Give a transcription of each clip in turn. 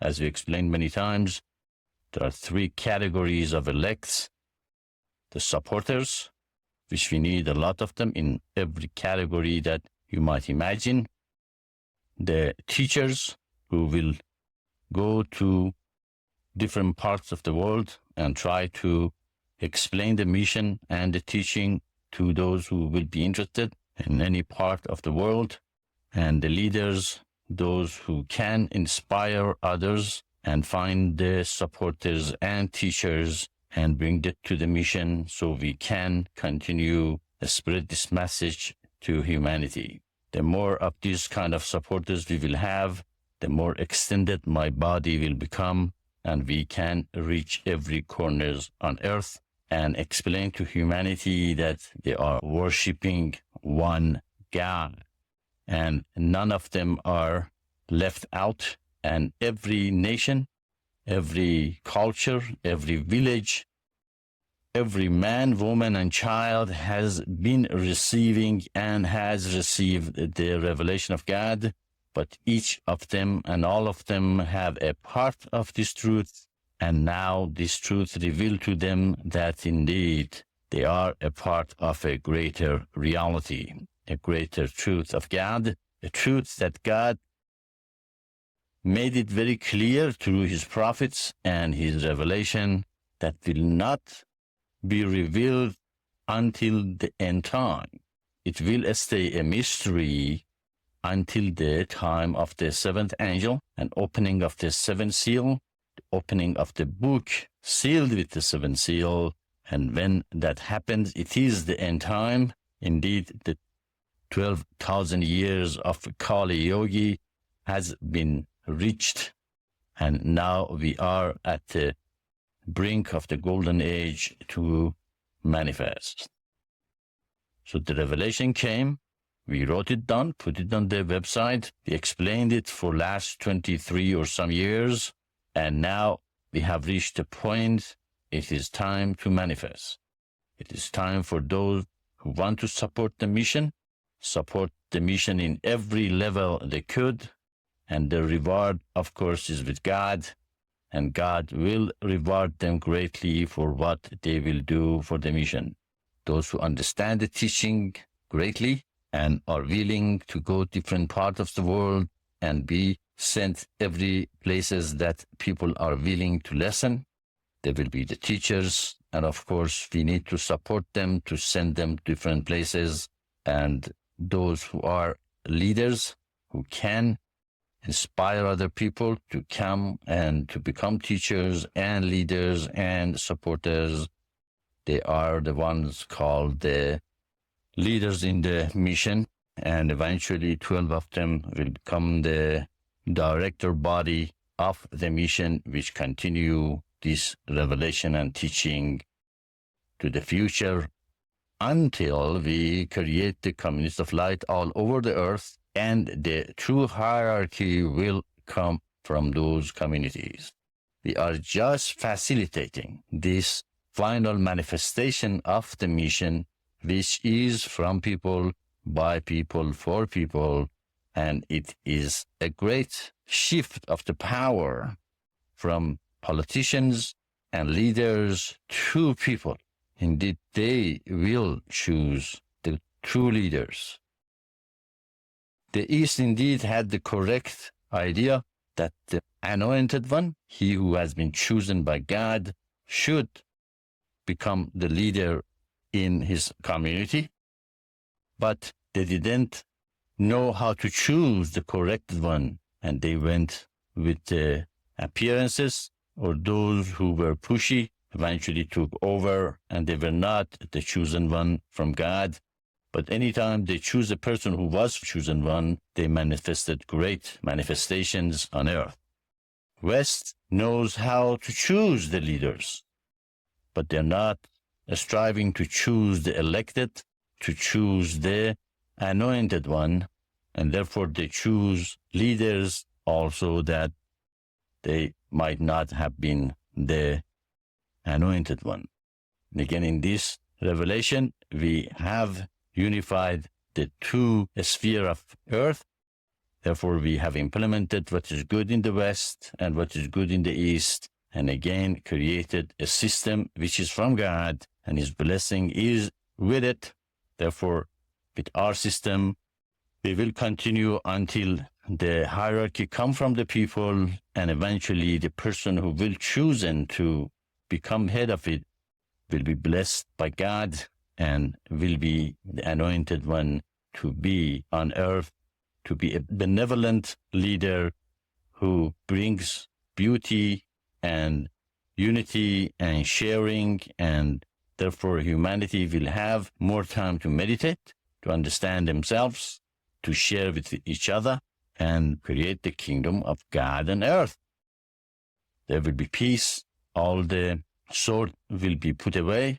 as we explained many times, there are three categories of elects. The supporters, which we need a lot of them in every category that you might imagine. The teachers, who will go to different parts of the world and try to explain the mission and the teaching to those who will be interested in any part of the world. And the leaders, those who can inspire others and find the supporters and teachers and bring that to the mission so we can continue to spread this message to humanity. The more of these kind of supporters we will have, the more extended my body will become, and we can reach every corner on earth and explain to humanity that they are worshiping one God, and none of them are left out. And every nation, every culture, every village, every man, woman, and child has been receiving and has received the revelation of God, but each of them and all of them have a part of this truth, and now this truth revealed to them that indeed they are a part of a greater reality, a greater truth of God, a truth that God made it very clear through his prophets and his revelation that will not be revealed until the end time. It will stay a mystery until the time of the seventh angel and opening of the seventh seal, the opening of the book sealed with the seventh seal. And when that happens, it is the end time. Indeed, the 12,000 years of Kali Yogi has been reached, and now we are at the brink of the golden age to manifest. So the revelation came, we wrote it down, put it on the website, we explained it for last 23 or some years, and now we have reached the point. It is time to manifest. It is time for those who want to support the mission in every level they could. And the reward, of course, is with God, and God will reward them greatly for what they will do for the mission. Those who understand the teaching greatly and are willing to go different parts of the world and be sent every places that people are willing to listen, they will be the teachers. And of course, we need to support them, to send them to different places. And those who are leaders, who can inspire other people to come and to become teachers and leaders and supporters, they are the ones called the leaders in the mission. And eventually 12 of them will become the director body of the mission, which continue this revelation and teaching to the future until we create the communities of light all over the earth, and the true hierarchy will come from those communities. We are just facilitating this final manifestation of the mission, which is from people, by people, for people, and it is a great shift of the power from politicians and leaders to people. Indeed, they will choose the true leaders. The East indeed had the correct idea that the anointed one, he who has been chosen by God, should become the leader in his community. But they didn't know how to choose the correct one, and they went with the appearances, or those who were pushy eventually took over, and they were not the chosen one from God. But anytime they choose a person who was chosen one, they manifested great manifestations on earth. West knows how to choose the leaders, but they're not striving to choose the elected, to choose the anointed one, and therefore they choose leaders also that they might not have been the anointed one. And again, in this revelation, we have unified the two spheres of earth, Therefore, we have implemented what is good in the West and what is good in the East, and again created a system which is from God, and His blessing is with it. Therefore, with our system, we will continue until the hierarchy come from the people, and eventually the person who will choose and to become head of it will be blessed by God and will be the anointed one to be on earth, to be a benevolent leader who brings beauty and unity and sharing, and therefore humanity will have more time to meditate, to understand themselves, to share with each other, and create the kingdom of God on earth. There will be peace. All the sword will be put away.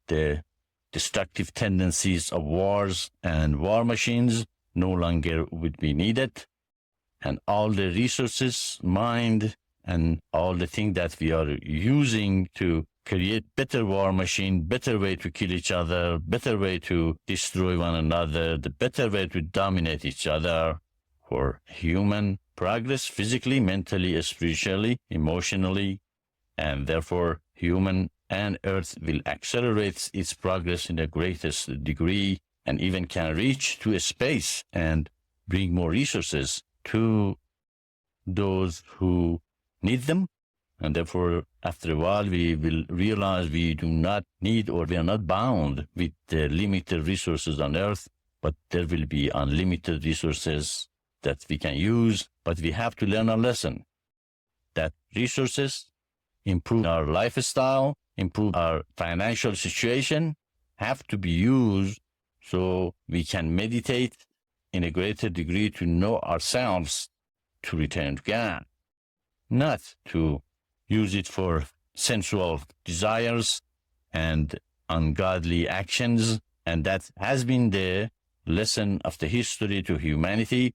The destructive tendencies of wars and war machines no longer would be needed. And all the resources, mind, and all the things that we are using to create better war machine, better way to kill each other, better way to destroy one another, the better way to dominate each other for human progress, physically, mentally, spiritually, emotionally, and therefore human and earth will accelerate its progress in the greatest degree, and even can reach to a space and bring more resources to those who need them. And therefore, after a while, we will realize we do not need, or we are not bound with the limited resources on earth, but there will be unlimited resources that we can use. But we have to learn a lesson that resources improve our lifestyle, improve our financial situation, have to be used so we can meditate in a greater degree to know ourselves, to return to God, not to use it for sensual desires and ungodly actions. And that has been the lesson of the history to humanity.